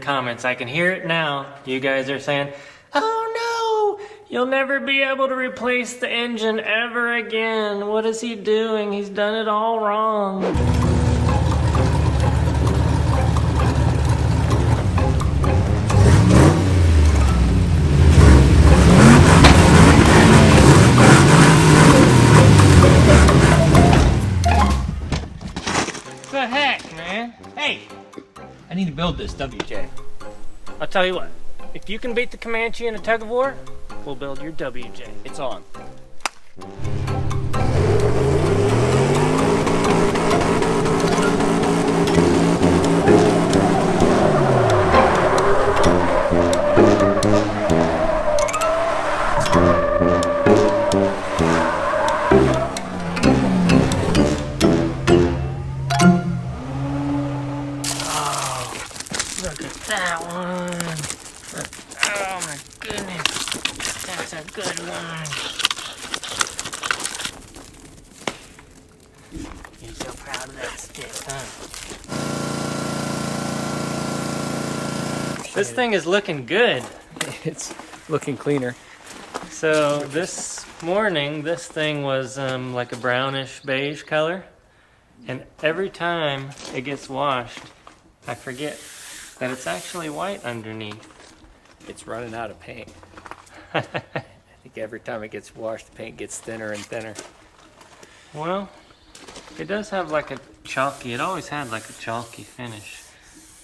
Comments, I can hear it now. You guys are saying, oh no, you'll never be able to replace the engine ever again. What is he doing? He's done it all wrong. What the heck, man? Hey! I need to build this WJ. I'll tell you what, if you can beat the Comanche in a tug of war, we'll build your WJ. It's on. Look at that one. Oh my goodness. That's a good one. You're so proud of that stick, huh? This thing is looking good. It's looking cleaner. So this morning, this thing was like a brownish beige color. And every time it gets washed, I forget that it's actually white underneath. It's running out of paint. I think every time it gets washed, the paint gets thinner and thinner. Well, it does have like a chalky, it always had like a chalky finish.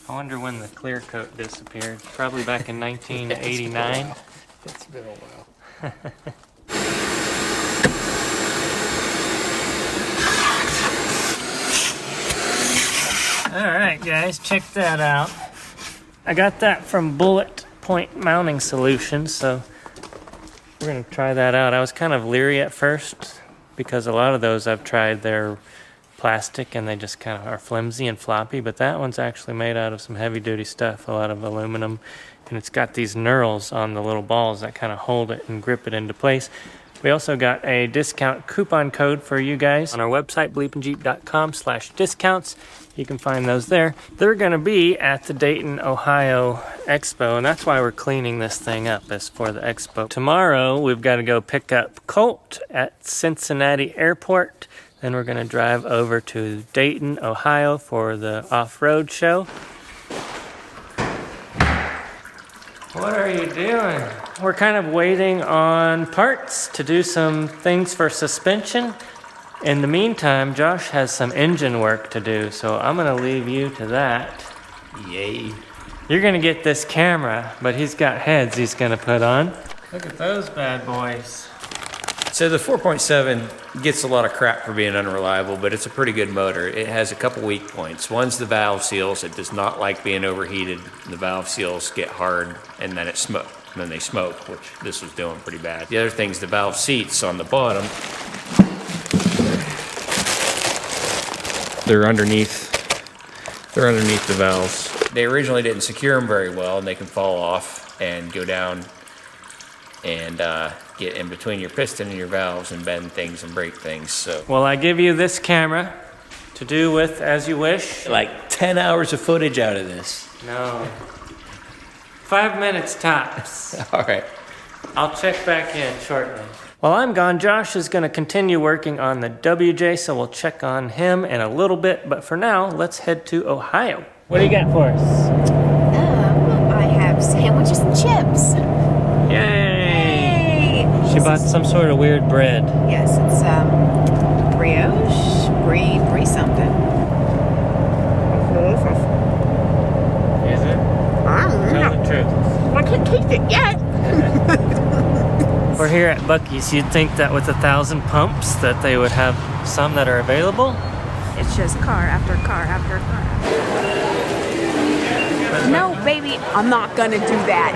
I wonder when the clear coat disappeared. Probably back in 1989. It's been a while. Alright guys, check that out. I got that from Bullet Point Mounting Solutions, so we're going to try that out. I was kind of leery at first because a lot of those I've tried, they're plastic and they just kind of are flimsy and floppy, but that one's actually made out of some heavy duty stuff, a lot of aluminum, and it's got these knurls on the little balls that kind of hold it and grip it into place. We also got a discount coupon code for you guys on our website, bleepinjeep.com/discounts. You can find those there. They're going to be at the Dayton, Ohio Expo, and that's why we're cleaning this thing up, is for the Expo. Tomorrow, we've got to go pick up Colt at Cincinnati Airport. Then we're going to drive over to Dayton, Ohio for the off-road show. What are you doing? We're kind of waiting on parts to do some things for suspension. In the meantime, Josh has some engine work to do, so I'm going to leave you to that. Yay. You're going to get this camera, but he's got heads he's going to put on. Look at those bad boys. So the 4.7 gets a lot of crap for being unreliable, but it's a pretty good motor. It has a couple weak points. One's the valve seals. It does not like being overheated. The valve seals get hard, and then it smoke. And then they smoke, which this was doing pretty bad. The other thing's the valve seats on the bottom. They're underneath the valves. They originally didn't secure them very well, and they can fall off and go down and get in between your piston and your valves and bend things and break things. So, well, I give you this camera to do with as you wish. like 10 hours of footage out of this. No. 5 minutes tops. All right. I'll check back in shortly. While I'm gone, Josh is going to continue working on the WJ, so we'll check on him in a little bit. But for now, let's head to Ohio. What do you got for us? I have sandwiches and chips. Yay! Yay! She bought some sort of weird bread. Yes, it's brioche, brie something. Is it? Tell the truth. I can't taste it yet. We're here at Buc-ee's. You'd think that with 1,000 pumps that they would have some that are available. It's just car after car after car. No, baby, I'm not gonna do that.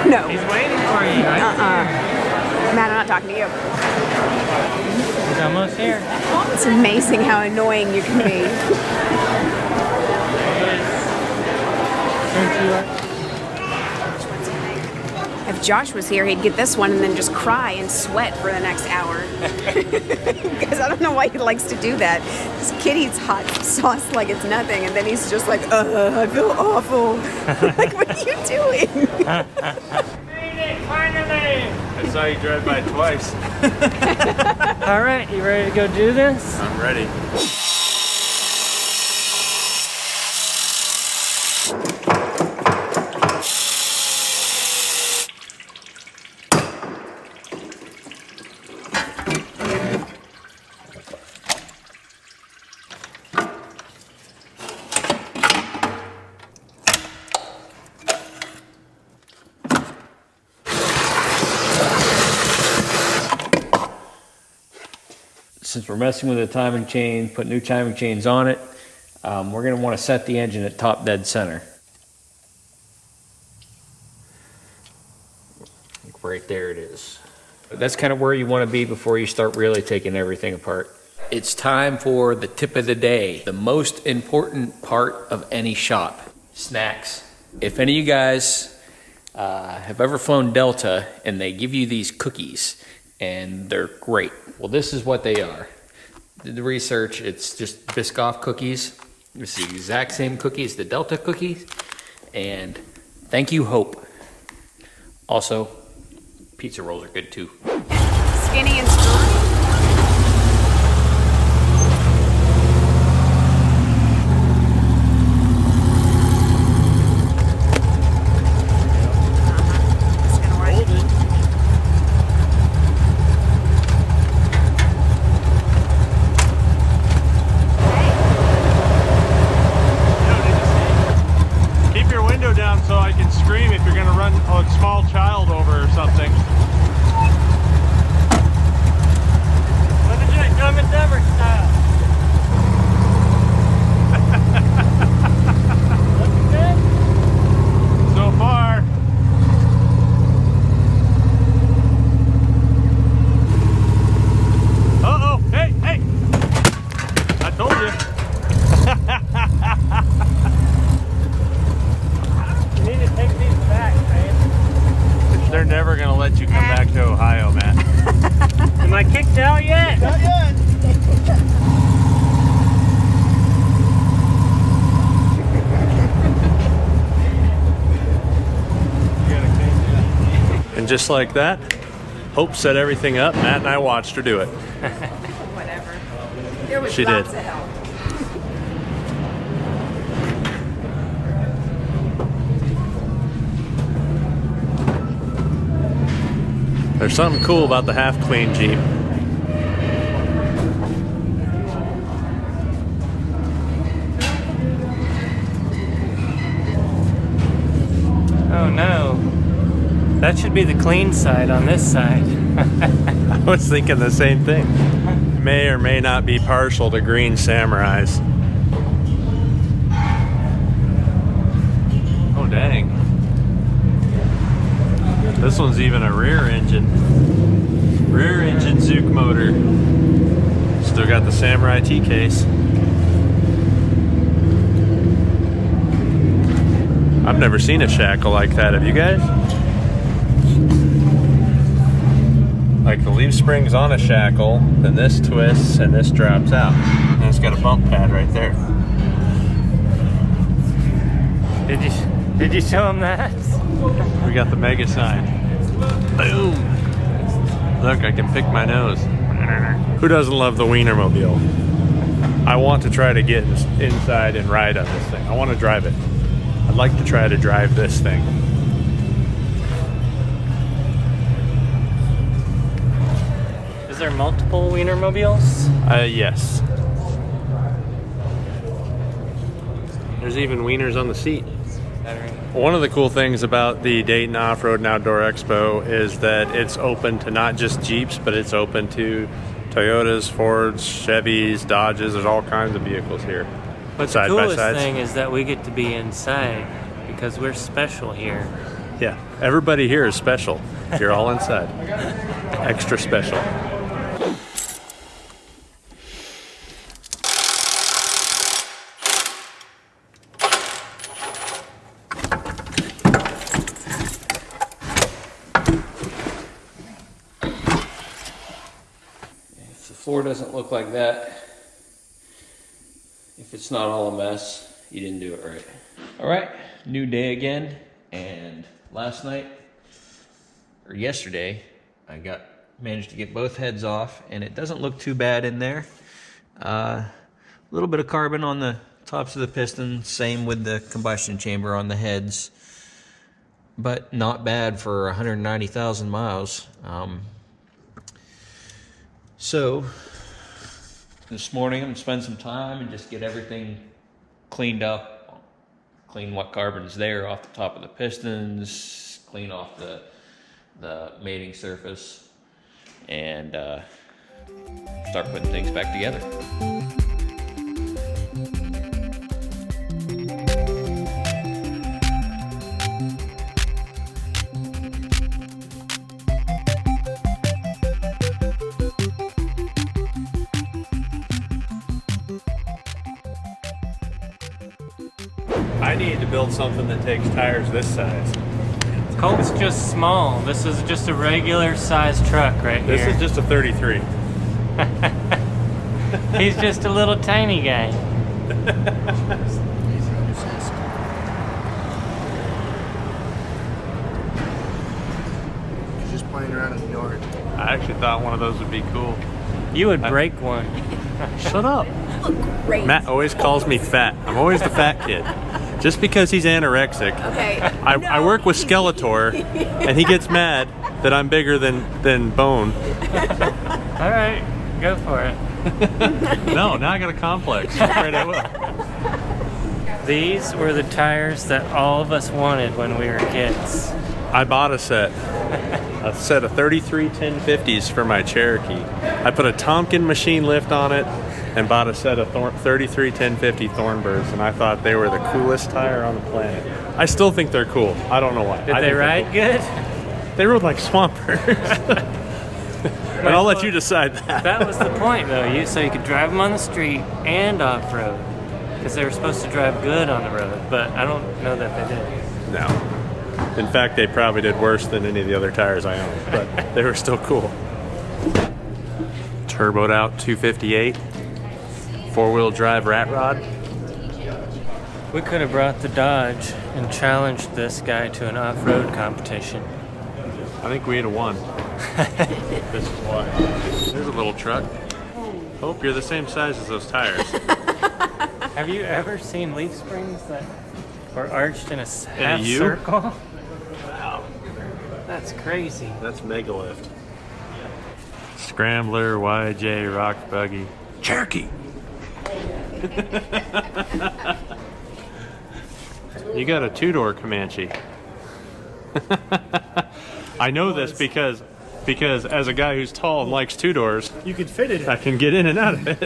No. He's waiting for you. Matt, I'm not talking to you. He's almost here. It's amazing how annoying you can be. If Josh was here, he'd get this one and then just cry and sweat for the next hour. Because I don't know why he likes to do that. This kid eats hot sauce like it's nothing, and then he's just like, I feel awful. Like, what are you doing? Finally! I saw you drive by twice. All right, you ready to go do this? I'm ready. Since we're messing with the timing chain, put new timing chains on it, we're going to want to set the engine at top dead center. Like right there it is. That's kind of where you want to be before you start really taking everything apart. It's time for the tip of the day, the most important part of any shop, snacks. If any of you guys have ever flown Delta and they give you these cookies, and they're great. Well, this is what they are. Did the research, it's just Biscoff cookies. It's the exact same cookie as the Delta cookies. And thank you, Hope. Also, pizza rolls are good too. Skinny and strong. So I can scream if you're gonna run a small child over or something. Let me do it Dumb and Dumber style. Looking good? So far. Uh-oh, hey, hey! I told you. You need to take these back, man. They're never gonna let you come back to Ohio, Matt. Am I kicked out yet? Not yet. And just like that, Hope set everything up. Matt and I watched her do it. Whatever. There was She lots did. of help. There's something cool about the half clean Jeep. Oh no. That should be the clean side on this side. I was thinking the same thing. May or may not be partial to green samurais. Oh dang. This one's even a rear engine Zook motor. Still got the Samurai T case. I've never seen a shackle like that. Have you guys? Like the leaf spring's on a shackle, then this twists and this drops out. And it's got a bump pad right there. Did you show him that? We got the mega sign. Boom! Look, I can pick my nose. Who doesn't love the Wienermobile? I want to try to get inside and ride on this thing. I want to drive it. I'd like to try to drive this thing. Is there multiple Wienermobiles? Yes. There's even wieners on the seat. One of the cool things about the Dayton Off-Road and Outdoor Expo is that it's open to not just Jeeps, but it's open to Toyotas, Fords, Chevys, Dodges. There's all kinds of vehicles here. But the coolest thing is that we get to be inside because we're special here. Yeah, everybody here is special. You're all inside. Extra special. floor doesn't look like that, if it's not all a mess, you didn't do it right. All right, new day again, and last night, or yesterday, I managed to get both heads off, and it doesn't look too bad in there. A little bit of carbon on the tops of the piston, same with the combustion chamber on the heads, but not bad for 190,000 miles. So this morning I'm gonna spend some time and just get everything cleaned up, clean what carbon's there off the top of the pistons, clean off the mating surface, and start putting things back together. I need to build something that takes tires this size. Colt's just small. This is just a regular size truck right This here. is just a 33. He's just a little tiny guy. He's just playing around in the yard. I actually thought one of those would be cool. You would break one. Shut up. Great. Matt always calls me fat. I'm always the fat kid. Just because he's anorexic. Okay. I work with Skeletor, and he gets mad that I'm bigger than Bone. All right, go for it. No, now I got a complex. I'm afraid I will. These were the tires that all of us wanted when we were kids. I bought a set of 33 1050s for my Cherokee. I put a Tompkin machine lift on it and bought a set of 33 1050 Thornbirds, and I thought they were the coolest tire on the planet. I still think they're cool. I don't know why. Did they ride good? They rode like swampers. And I'll let you decide that. That was the point, though. So you could drive them on the street and off-road, because they were supposed to drive good on the road. But I don't know that they did. No. In fact, they probably did worse than any of the other tires I owned, but they were still cool. Turboed out 258, four-wheel drive rat rod. We could have brought the Dodge and challenged this guy to an off-road competition. I think we'd have won. This is why. There's a little truck. Hope you're the same size as those tires. Have you ever seen leaf springs that are arched in a half U? circle? Wow. That's crazy. That's megalift. Scrambler, YJ, rock buggy. Cherokee! You got a two-door Comanche. I know this because as a guy who's tall and likes two doors, You could fit it in. I can get in and out of it.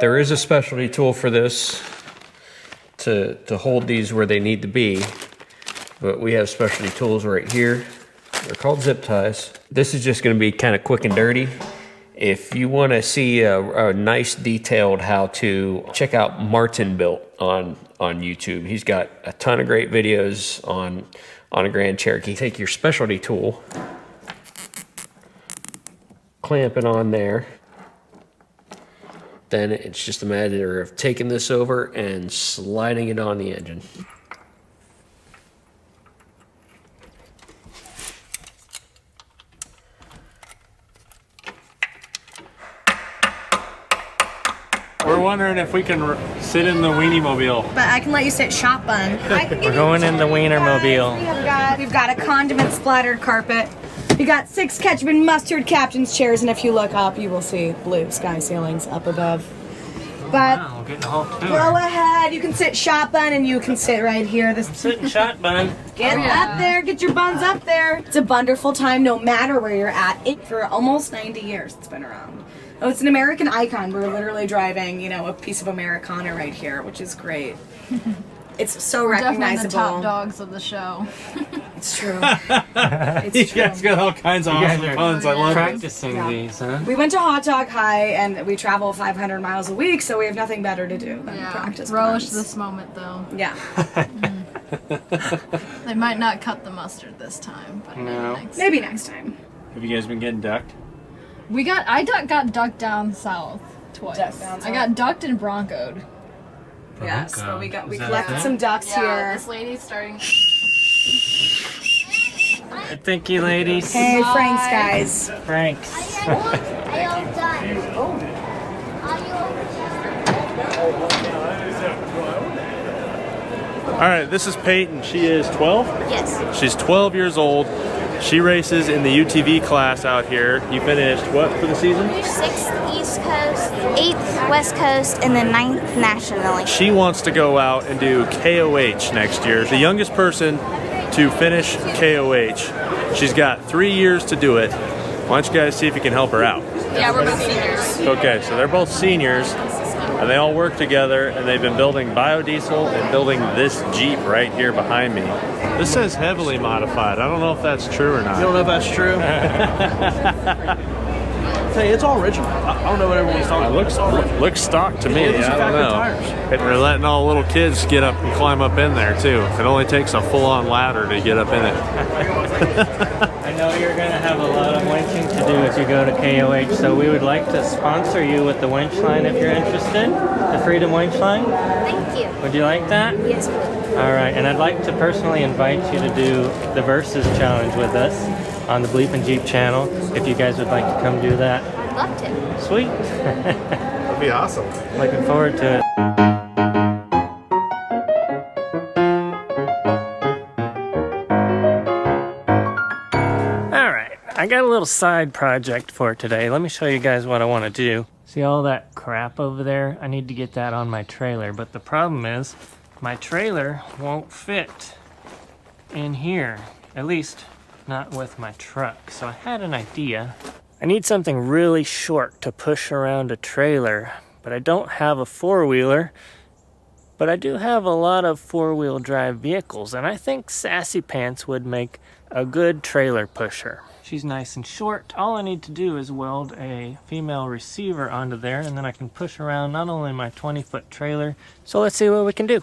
There is a specialty tool for this to hold these where they need to be, but we have specialty tools right here. They're called zip ties. This is just going to be kind of quick and dirty. If you want to see a nice detailed how-to, check out Martin Built on YouTube. He's got a ton of great videos on a Grand Cherokee. Take your specialty tool, clamp it on there. Then it's just a matter of taking this over and sliding it on the engine. We're wondering if we can sit in the weenie mobile. But I can let you sit shotgun. We're going in the Wienermobile. We've got a condiment splattered carpet. We got 6 ketchup and mustard captain's chairs, and if you look up, you will see blue sky ceilings up above. But Wow, getting the whole go tour. ahead, you can sit shotgun, and you can sit right here. Sitting shotgun. Get up there, get your buns up there. It's a wonderful time, no matter where you're at. For almost 90 years, it's been around. Oh, it's an American icon. We're literally driving, a piece of Americana right here, which is great. It's so We're definitely the recognizable. top dogs of the show. It's true. You It's true. guys got all kinds of You guys awesome are puns. I love it. practicing Yeah. these, huh? We went to Hot Dog High and we travel 500 miles a week, so we have nothing better to do than Yeah. practice Relish puns. this moment though. Yeah. They might not cut the mustard this time, but No. Maybe next time. Have you guys been getting ducked? got ducked down south twice. Ducked down I got ducked and broncoed. Yeah, so we Is that collected it? some ducks here. This lady's starting. Thank you, ladies. Hey, Franks, guys. Franks. All right, this is Peyton. She is 12? Yes. She's 12 years old. She races in the UTV class out here. You finished what for the season? 6th East Coast, 8th West Coast, and then 9th nationally. She wants to go out and do KOH next year. The youngest person to finish KOH. She's got 3 years to do it. Why don't you guys see if you can help her out? Yeah, we're both seniors. Okay, so they're both seniors, and they all work together, and they've been building biodiesel and building this Jeep right here behind me. This says heavily modified. I don't know if that's true or not. You don't know if that's true? Hey, it's all original. I don't know what everyone's talking It about. looks stock to me. Yeah, these I are don't factory know. tires. And they're letting all little kids get up and climb up in there too. It only takes a full-on ladder to get up in it. I know you're going to have a lot of winching to do as you go to KOH, so we would like to sponsor you with the winch line if you're interested. The Freedom Winch Line. Thank you. Would you like that? Yes, please. All right, and I'd like to personally invite you to do the Versus Challenge with us on the BleepinJeep channel, if you guys would like to come do that. I'd love to. Sweet. That'd be awesome. Looking forward to it. All right, I got a little side project for today. Let me show you guys what I want to do. See all that crap over there? I need to get that on my trailer, but the problem is my trailer won't fit in here, at least not with my truck. So I had an idea. I need something really short to push around a trailer, but I don't have a four-wheeler. But I do have a lot of four-wheel drive vehicles, and I think Sassy Pants would make a good trailer pusher. She's nice and short. All I need to do is weld a female receiver onto there, and then I can push around not only my 20-foot trailer. So let's see what we can do.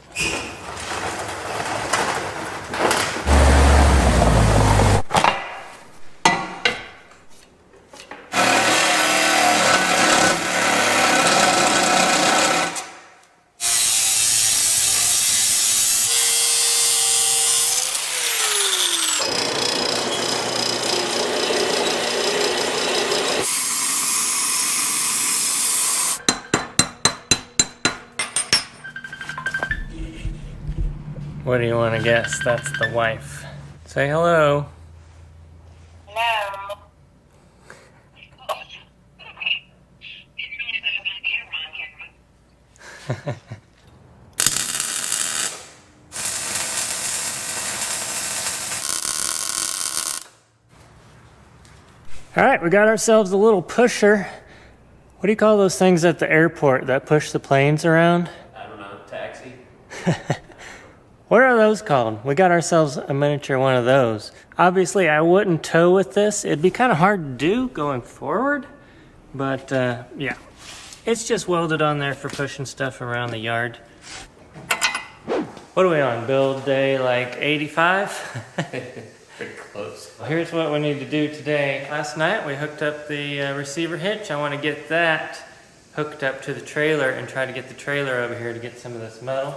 What do you want to guess? That's the wife. Say hello. No. All right, we got ourselves a little pusher. What do you call those things at the airport that push the planes around? I don't know, taxi. What are those called? We got ourselves a miniature one of those. Obviously, I wouldn't tow with this. It'd be kind of hard to do going forward, but yeah. It's just welded on there for pushing stuff around the yard. What are we on, build day like 85? Pretty close. Well, here's what we need to do today. Last night we hooked up the receiver hitch. I want to get that hooked up to the trailer and try to get the trailer over here to get some of this metal.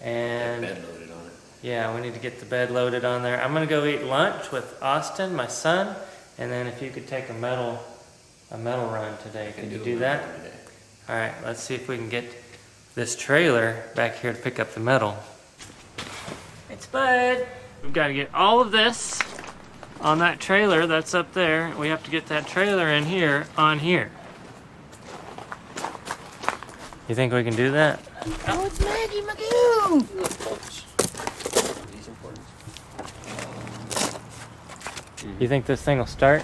And Bed loaded on it. yeah, we need to get the bed loaded on there. I'm gonna go eat lunch with Austin, my son, and then if you could take a metal run today, could you do that? All right, let's see if we can get this trailer back here to pick up the metal. It's Bud. We've got to get all of this on that trailer that's up there. We have to get that trailer in here on here. You think we can do that? Oh, it's Maggie Magoo! You think this thing will start?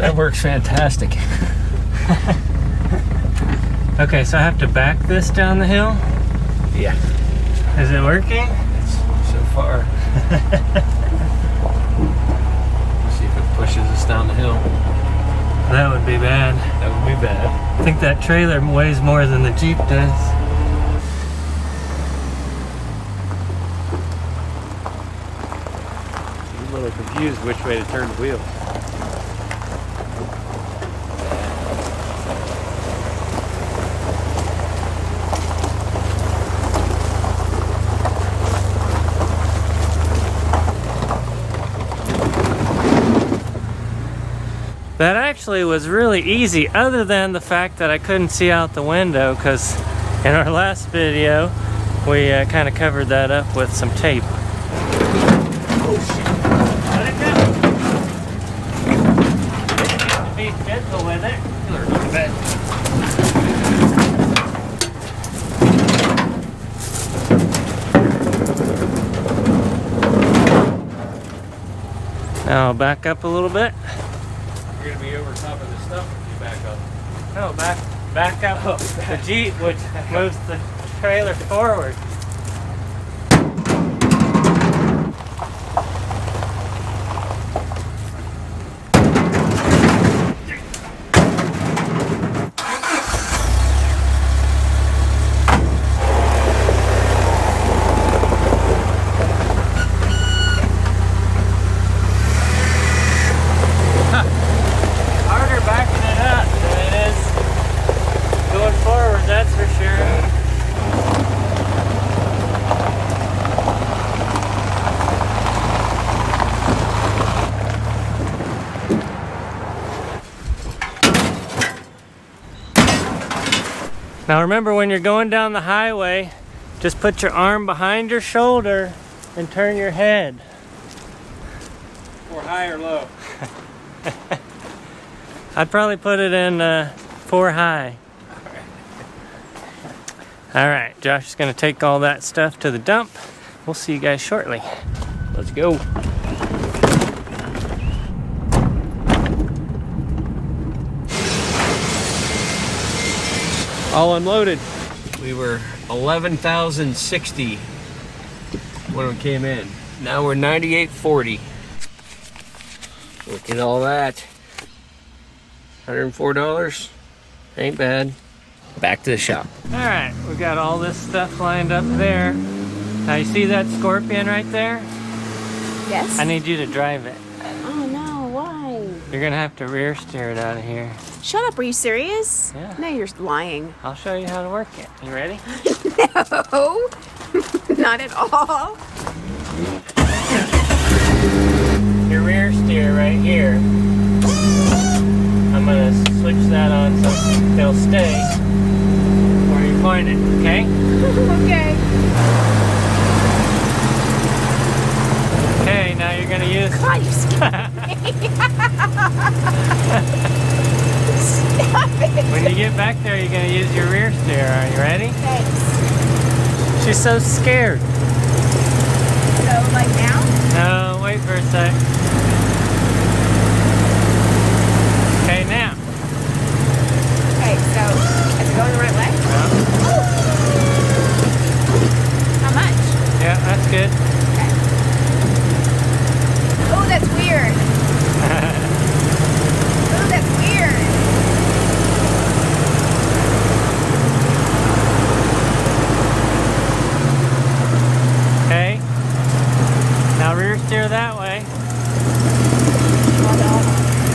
That works fantastic. Okay, so I have to back this down the hill? Yeah. Is it working? So far. See if it pushes us down the hill. That would be bad. That would be bad. I think that trailer weighs more than the Jeep does. I'm a little confused which way to turn the wheel. That actually was really easy, other than the fact that I couldn't see out the window, because in our last video we kind of covered that up with some tape. Oh shit! Let it go! Be gentle with it. Now I'll back up a little bit. You're gonna be over top of the stuff if you back up. No, back up the Jeep, which moves the trailer forward. Harder backing it up than it is going forward, that's for sure. Now remember, when you're going down the highway, just put your arm behind your shoulder and turn your head. Or high or low. I'd probably put it in 4 high. All right, Josh is gonna take all that stuff to the dump. We'll see you guys shortly. Let's go. All unloaded. We were 11,060 when we came in. Now we're 9840. Look at all that. $104. Ain't bad. Back to the shop. All right, we got all this stuff lined up there. Now you see that Scorpion right there? Yes? I need you to drive it. Oh no, why? You're gonna have to rear steer it out of here. Shut up, are you serious? Yeah. No, you're lying. I'll show you how to work it. You ready? No, not at all. Your rear steer right here. I'm gonna switch that on so they'll stay where you point it, okay? Okay. Okay, now you're gonna use... God, you scared me. Stop it. When you get back there, you're gonna use your rear steer. Are you ready? Thanks. She's so scared. So, like now? No, wait for a sec. Okay, now. Okay, so, is it going the right way? How much? Yeah, that's good. Okay. Oh, that's weird. Oh, that's weird. Okay. Now rear steer that way.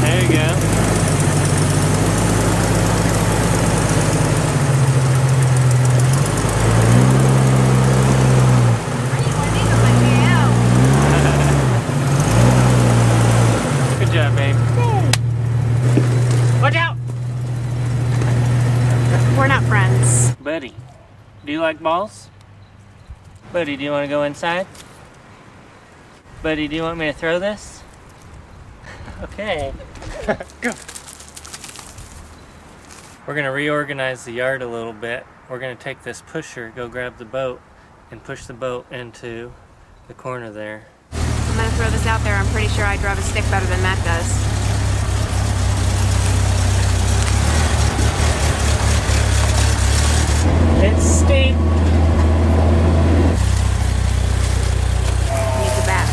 There you go. I need one of these on my way out. Good job, babe. Watch out! We're not friends. Buddy, do you like balls? Buddy, do you want to go inside? Buddy, do you want me to throw this? Okay. Go. We're gonna reorganize the yard a little bit. We're gonna take this pusher, go grab the boat, and push the boat into the corner there. I'm gonna throw this out there. I'm pretty sure I drive a stick better than Matt does. Bleep. Needs a bath.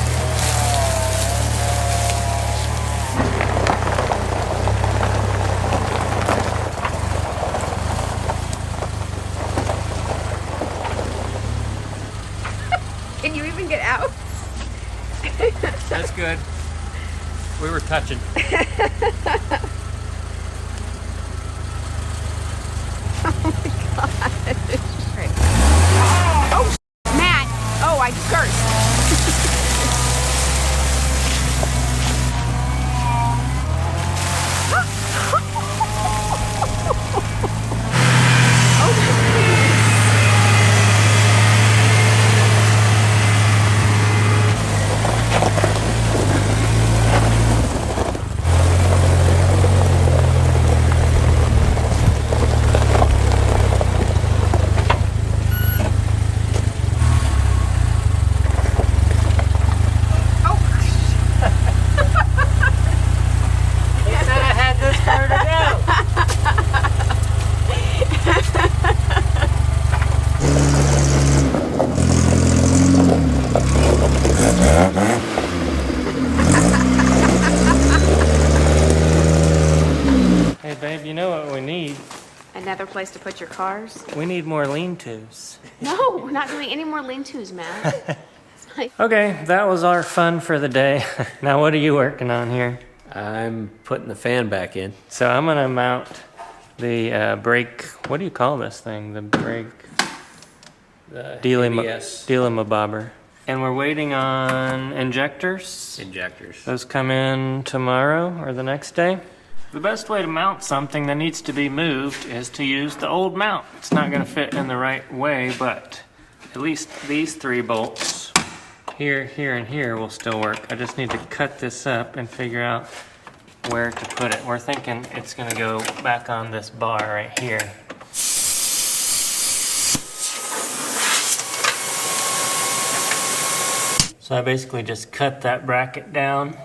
Can you even get out? That's good. We were touching. Right. Oh, Matt. Oh, I cursed. Hey babe, you know what we need? Another place to put your cars? We need more lean-tos. No, we're not doing any more lean-tos, Matt. Okay, that was our fun for the day. Now what are you working on here? I'm putting the fan back in. So I'm gonna mount the brake, what do you call this thing? The brake The dealimabobber. ABS And we're waiting on injectors. injectors. Those come in tomorrow or the next day. The best way to mount something that needs to be moved is to use the old mount. It's not gonna fit in the right way, but at least these 3 bolts, here, here, and here will still work. I just need to cut this up and figure out where to put it. We're thinking it's gonna go back on this bar right here. So I basically just cut that bracket down,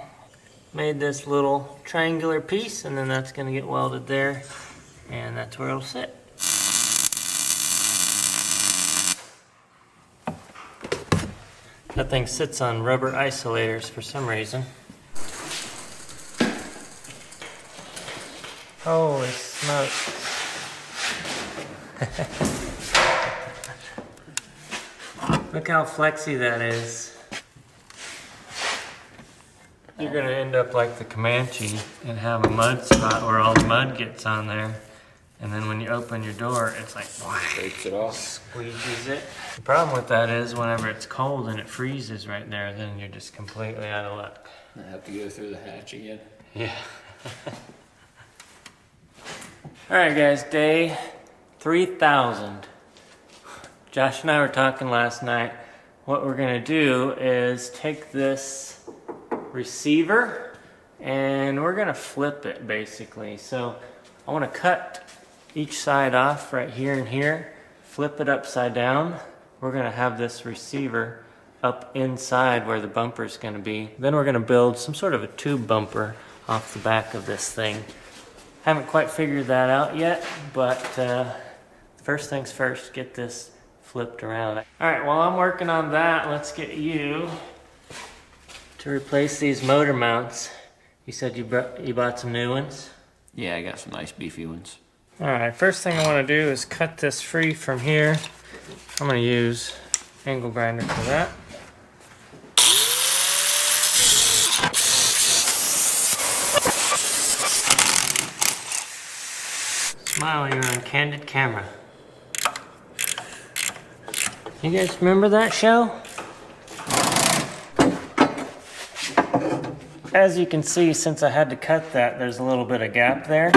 made this little triangular piece, and then that's gonna get welded there, and that's where it'll sit. That thing sits on rubber isolators for some reason. Holy smokes. Look how flexy that is. You're gonna end up like the Comanche and have a mud spot where all the mud gets on there. And then when you open your door, it's like, Takes it off. squeegees it. The problem with that is whenever it's cold and it freezes right there, then you're just completely out of luck. I have to go through the hatch again. Yeah. All right, guys, day 3,000. Josh and I were talking last night. What we're gonna do is take this receiver and we're gonna flip it basically. So I wanna cut each side off right here and here, flip it upside down. We're gonna have this receiver up inside where the bumper is gonna be. Then we're gonna build some sort of a tube bumper off the back of this thing. Haven't quite figured that out yet, but first things first, get this flipped around. All right, while I'm working on that, let's get you to replace these motor mounts. You said you bought some new ones? Yeah, I got some nice beefy ones. All right, first thing I want to do is cut this free from here. I'm going to use angle grinder for that. Smile, you're on candid camera. You guys remember that show? As you can see, since I had to cut that, there's a little bit of gap there.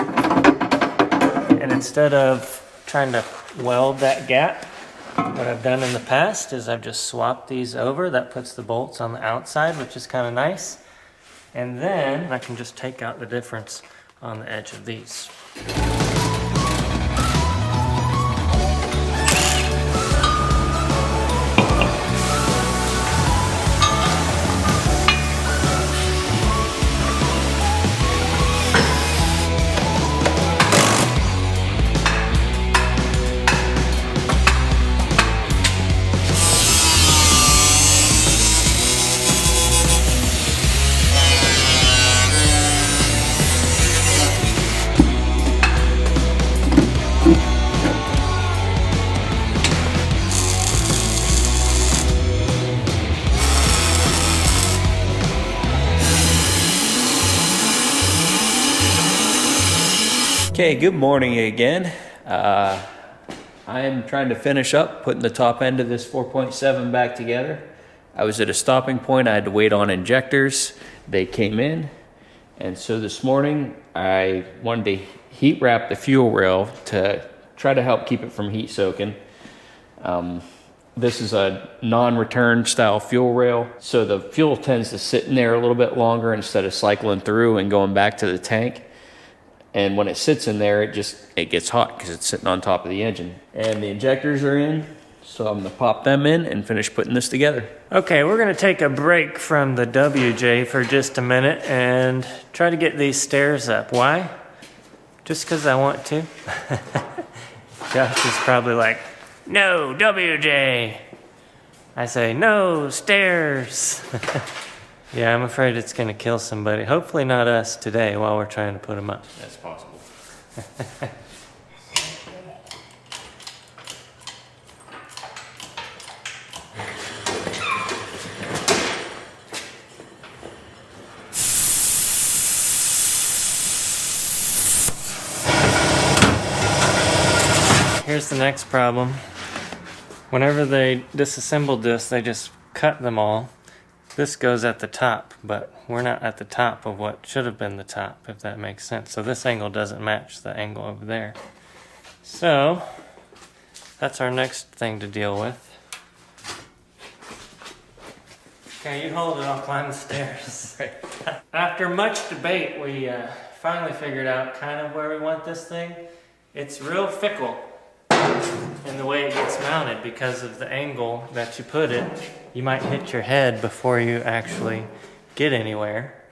And instead of trying to weld that gap, what I've done in the past is I've just swapped these over. That puts the bolts on the outside, which is kind of nice. And then I can just take out the difference on the edge of these. Okay, good morning again. I am trying to finish up putting the top end of this 4.7 back together. I was at a stopping point. I had to wait on injectors. They came in. And so this morning I wanted to heat wrap the fuel rail to try to help keep it from heat soaking. This is a non-return style fuel rail. So the fuel tends to sit in there a little bit longer instead of cycling through and going back to the tank. And when it sits in there, it gets hot because it's sitting on top of the engine. And the injectors are in, so I'm gonna pop them in and finish putting this together. Okay, we're gonna take a break from the WJ for just a minute and try to get these stairs up. Why? Just because I want to. Josh is probably like, no, WJ. I say, no, stairs. Yeah, I'm afraid it's gonna kill somebody. Hopefully not us today while we're trying to put them up. That's possible. Here's the next problem. Whenever they disassembled this, they just cut them all. This goes at the top, but we're not at the top of what should have been the top, if that makes sense. So this angle doesn't match the angle over there. So that's our next thing to deal with. Okay, you hold it, I'll climb the stairs. After much debate, we finally figured out kind of where we want this thing. It's real fickle in the way it gets mounted because of the angle that you put it. You might hit your head before you actually get anywhere.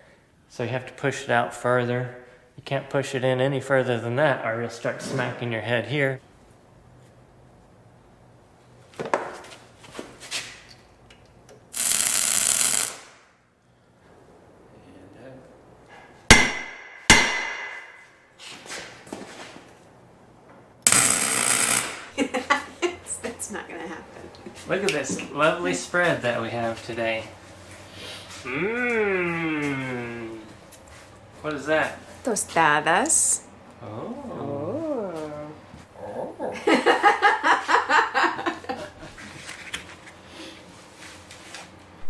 So you have to push it out further. You can't push it in any further than that or you'll start smacking your head here. That's not gonna happen. Look at this lovely spread that we have today. What is that? Tostadas. Oh.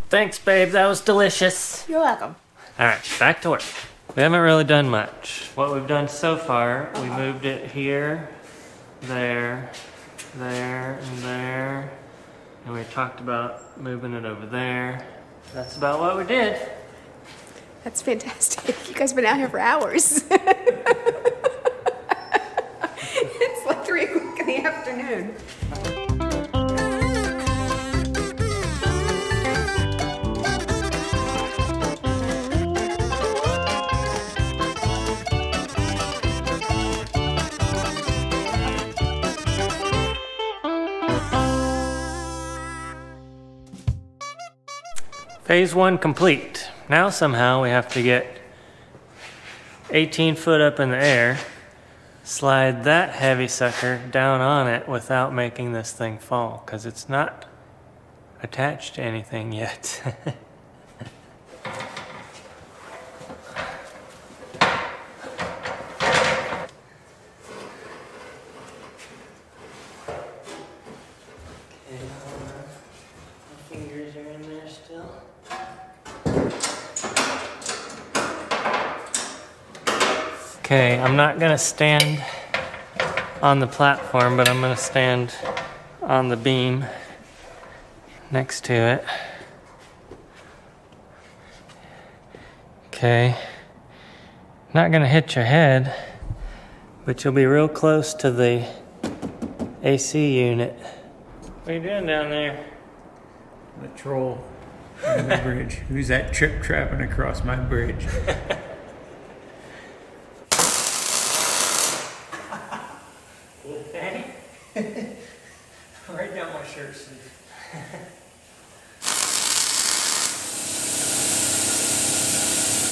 Thanks, babe. That was delicious. You're welcome. All right, back to work. We haven't really done much. What we've done so far, we moved it here, there, there, and there. And we talked about moving it over there. That's about what we did. That's fantastic. You guys have been out here for hours. It's like 3 o'clock in the afternoon. Phase 1 complete. Now somehow we have to get 18 foot up in the air, slide that heavy sucker down on it without making this thing fall, because it's not attached to anything yet. Fingers are in there still. Okay, I'm not gonna stand on the platform, but I'm gonna stand on the beam next to it. Okay, not gonna hit your head, but you'll be real close to the AC unit. What are you doing down there? The troll on the bridge. Who's that trip trapping across my bridge? Right down my shirt sleeve.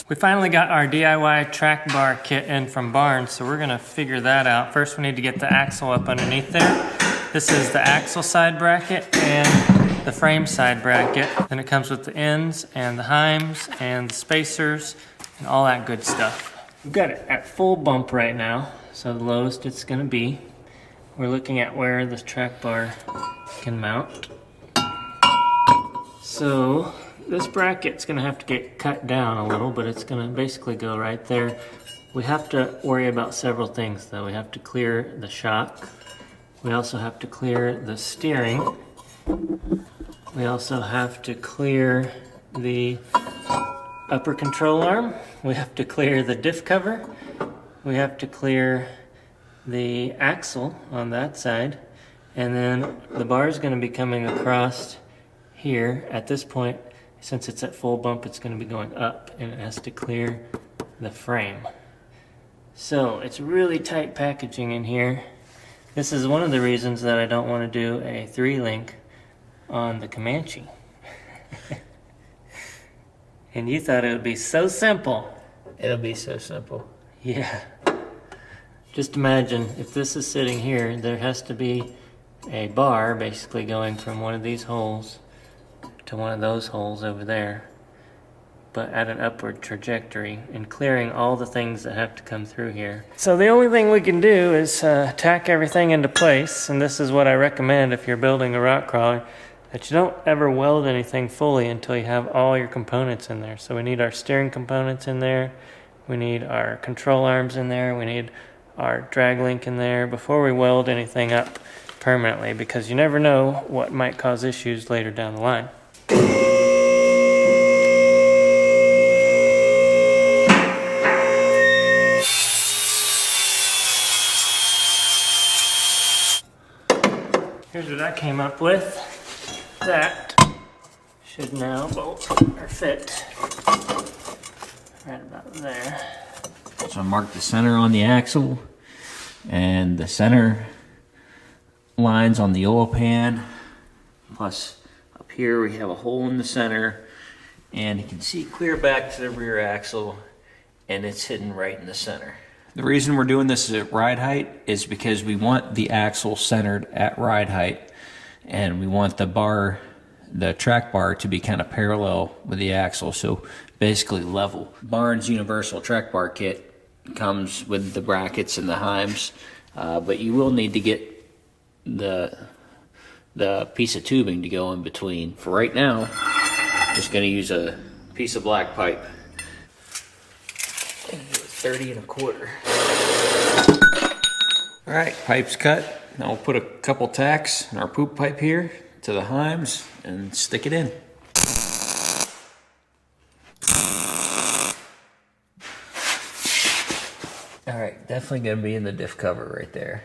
We finally got our DIY track bar kit in from Barnes, so we're gonna figure that out. First we need to get the axle up underneath there. This is the axle side bracket and the frame side bracket. Then it comes with the ends and the heims and the spacers and all that good stuff. We've got it at full bump right now, so the lowest it's gonna be. We're looking at where this track bar can mount. So this bracket's gonna have to get cut down a little, but it's gonna basically go right there. We have to worry about several things though. We have to clear the shock. We also have to clear the steering. We also have to clear the upper control arm. We have to clear the diff cover. We have to clear the axle on that side. And then the bar is going to be coming across here. At this point, since it's at full bump, it's going to be going up and it has to clear the frame. So it's really tight packaging in here. This is one of the reasons that I don't want to do a 3-link on the Comanche. And you thought it would be so simple. It'll be so simple. Yeah. Just imagine if this is sitting here, there has to be a bar basically going from one of these holes to one of those holes over there, but at an upward trajectory and clearing all the things that have to come through here. So the only thing we can do is tack everything into place, and this is what I recommend if you're building a rock crawler, that you don't ever weld anything fully until you have all your components in there. So we need our steering components in there, we need our control arms in there, we need our drag link in there before we weld anything up permanently, because you never know what might cause issues later down the line. Here's what I came up with. That should now bolt or fit right about there. So I marked the center on the axle and the center lines on the oil pan. Plus up here we have a hole in the center, and you can see clear back to the rear axle, and it's hidden right in the center. The reason we're doing this at ride height is because we want the axle centered at ride height, and we want the bar, the track bar, to be kind of parallel with the axle, so basically level. Barnes Universal Track Bar Kit comes with the brackets and the heims, but you will need to get the piece of tubing to go in between. For right now, I'm just going to use a piece of black pipe. 30 1/4. All right, pipe's cut. Now we'll put a couple tacks in our poop pipe here to the heims and stick it in. All right, definitely gonna be in the diff cover right there.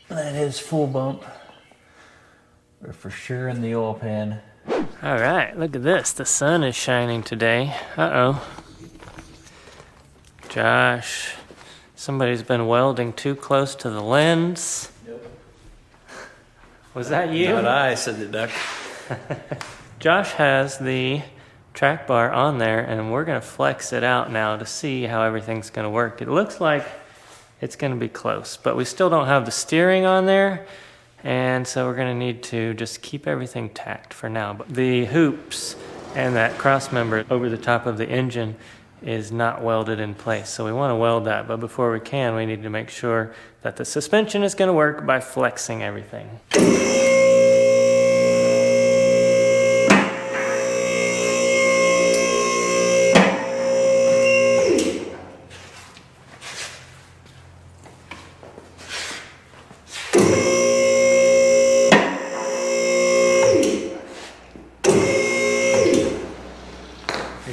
That is full bump. We're for sure in the oil pan. All right, look at this. The sun is shining today. Uh-oh. Josh, somebody's been welding too close to the lens. Nope. Was that you? Not I, said the duck. Josh has the track bar on there, and we're going to flex it out now to see how everything's going to work. It looks like it's going to be close, but we still don't have the steering on there, and so we're going to need to just keep everything tacked for now. But the hoops and that cross member over the top of the engine is not welded in place, so we want to weld that. But before we can, we need to make sure that the suspension is going to work by flexing everything.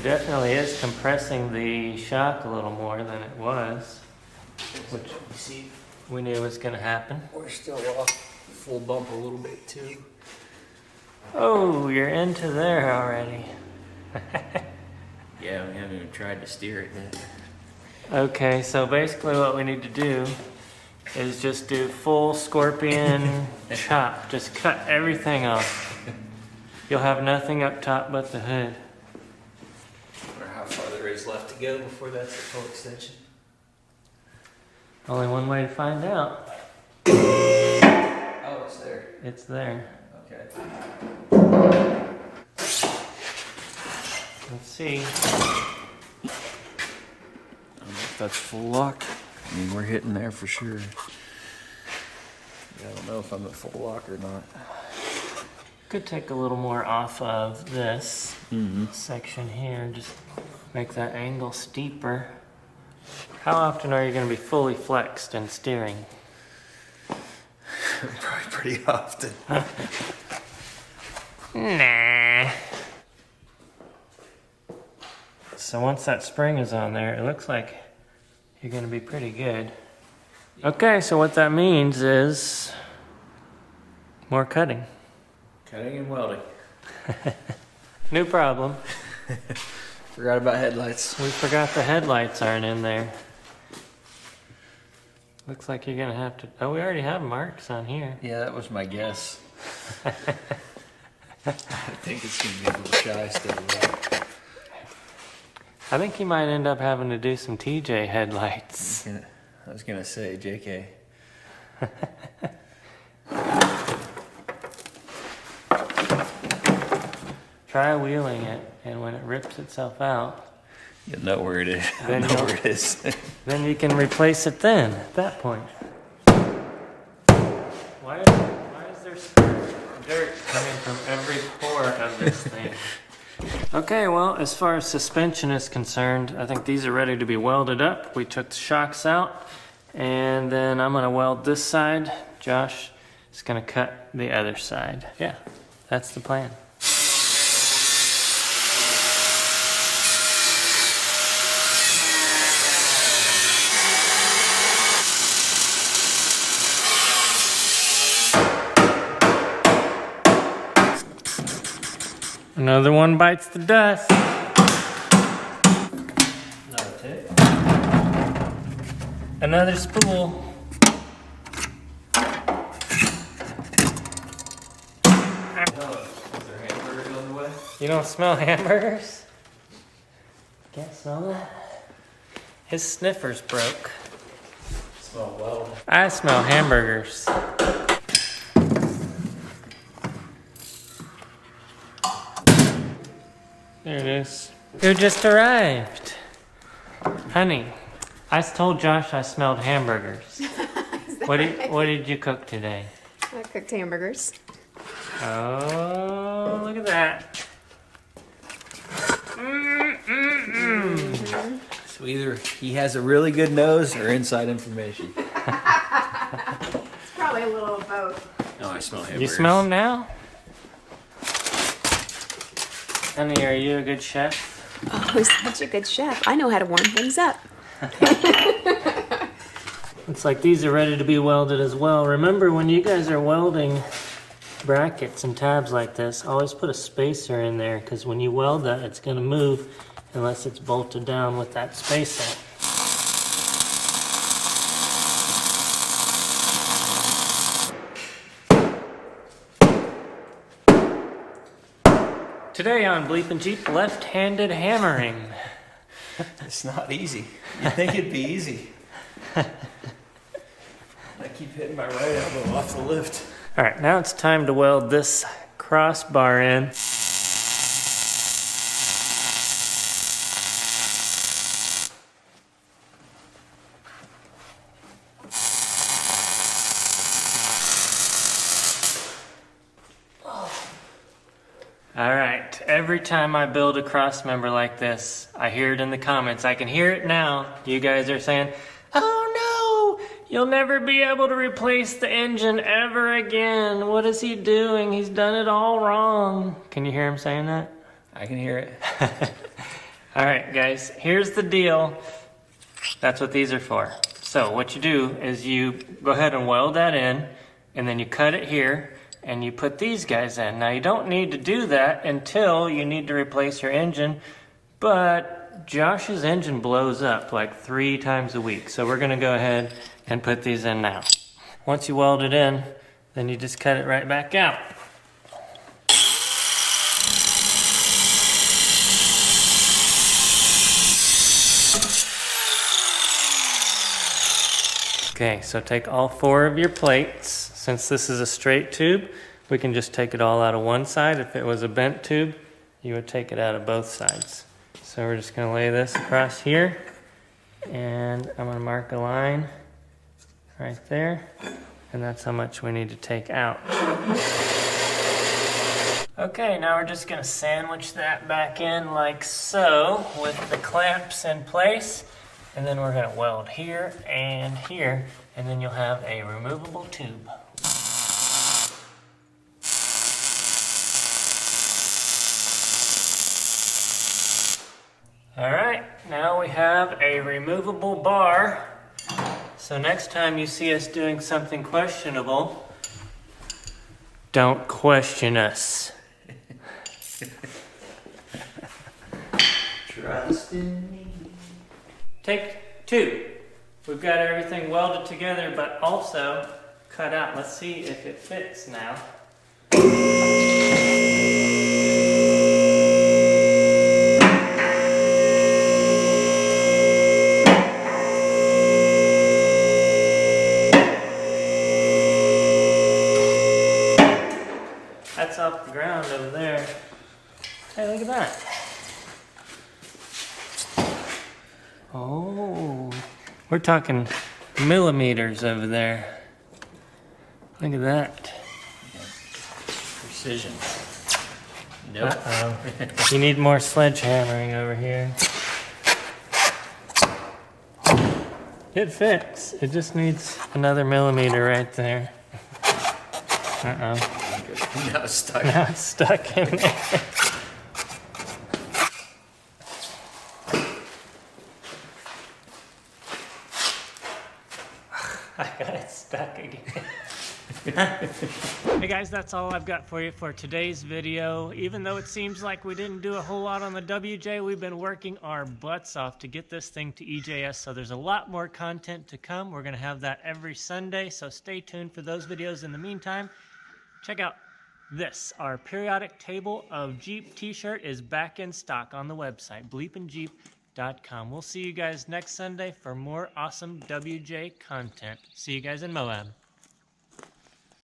Definitely is compressing the shock a little more than it was, which we knew was going to happen. We're still off full bump a little bit too. Oh, you're into there already. Yeah, we haven't even tried to steer it yet. Okay, so basically what we need to do is just do full scorpion chop. Just cut everything off. You'll have nothing up top but the hood. How far there is left to go before that's the full extension. Only one way to find out. Oh, it's there. It's there. Okay. can see. I don't know if that's full lock. I mean, we're hitting there for sure. I don't know if I'm at full lock or not. Could take a little more off of this section here, just make that angle steeper. How often are you going to be fully flexed in steering? Probably pretty often. Nah. So once that spring is on there, it looks like you're going to be pretty good. Okay, so what that means is more cutting. Cutting and welding. New problem. Forgot about headlights. We forgot the headlights aren't in there. Looks like you're going to have to... Oh, we already have marks on here. Yeah, that was my guess. I think it's going to be a little shy still. I think you might end up having to do some TJ headlights. I was going to say, JK. Try wheeling it, and when it rips itself out, You'll know where it is. I Then know you'll- where it is. then you can replace it then, at that point. Why is there dirt coming from every pore of this thing? Okay, well, as far as suspension is concerned, I think these are ready to be welded up. We took the shocks out, and then I'm gonna weld this side. Josh is gonna cut the other side. Yeah, that's the plan. Another one bites the dust. Another spool. You don't smell hamburgers? Can't smell that? His sniffer's broke. Smell well. I smell hamburgers. There it is. Who just arrived? Honey, I told Josh I smelled hamburgers. What did you cook today? I cooked hamburgers. Oh, look at that. So either he has a really good nose or inside information. It's probably a little of both. No, I smell hamburgers. You smell them now? Honey, are you a good chef? Oh, he's such a good chef. I know how to warm things up. Looks like these are ready to be welded as well. Remember, when you guys are welding brackets and tabs like this, always put a spacer in there, because when you weld that, it's going to move unless it's bolted down with that spacer. Today on Bleepin' Jeep, left-handed hammering. It's not easy. You'd think it'd be easy. I keep hitting my right elbow off the lift. All right, now it's time to weld this crossbar in. All right, every time I build a cross member like this, I hear it in the comments. I can hear it now. You guys are saying, oh no, you'll never be able to replace the engine ever again. What is he doing? He's done it all wrong. Can you hear him saying that? I can hear it. All right, guys, here's the deal. That's what these are for. So what you do is you go ahead and weld that in, and then you cut it here, and you put these guys in. Now, you don't need to do that until you need to replace your engine, but Josh's engine blows up like 3 times a week, so we're gonna go ahead and put these in now. Once you weld it in, then you just cut it right back out. Okay, so take all 4 of your plates. Since this is a straight tube, we can just take it all out of one side. If it was a bent tube, you would take it out of both sides. So we're just gonna lay this across here, and I'm gonna mark a line right there, and that's how much we need to take out. Okay, now we're just gonna sandwich that back in like so with the clamps in place, and then we're gonna weld here, and then you'll have a removable tube. All right, now we have a removable bar. So next time you see us doing something questionable, don't question us. Trust in me. Take 2. We've got everything welded together, but also cut out. Let's see if it fits now. That's off the ground over there. Hey, look at that. Oh, we're talking millimeters over there. Look at that. Precision. Nope. Uh-oh. You need more sledgehammering over here. It fits. It just needs another millimeter right there. Uh-oh. Now it's stuck. Now it's stuck in there. I got it stuck again. Hey guys, that's all I've got for you for today's video. Even though it seems like we didn't do a whole lot on the WJ, we've been working our butts off to get this thing to EJS, so there's a lot more content to come. We're gonna have that every Sunday, so stay tuned for those videos. In the meantime, check out this. Our periodic table of Jeep t-shirt is back in stock on the website, BleepinJeep.com. We'll see you guys next Sunday for more awesome WJ content. See you guys in Moab.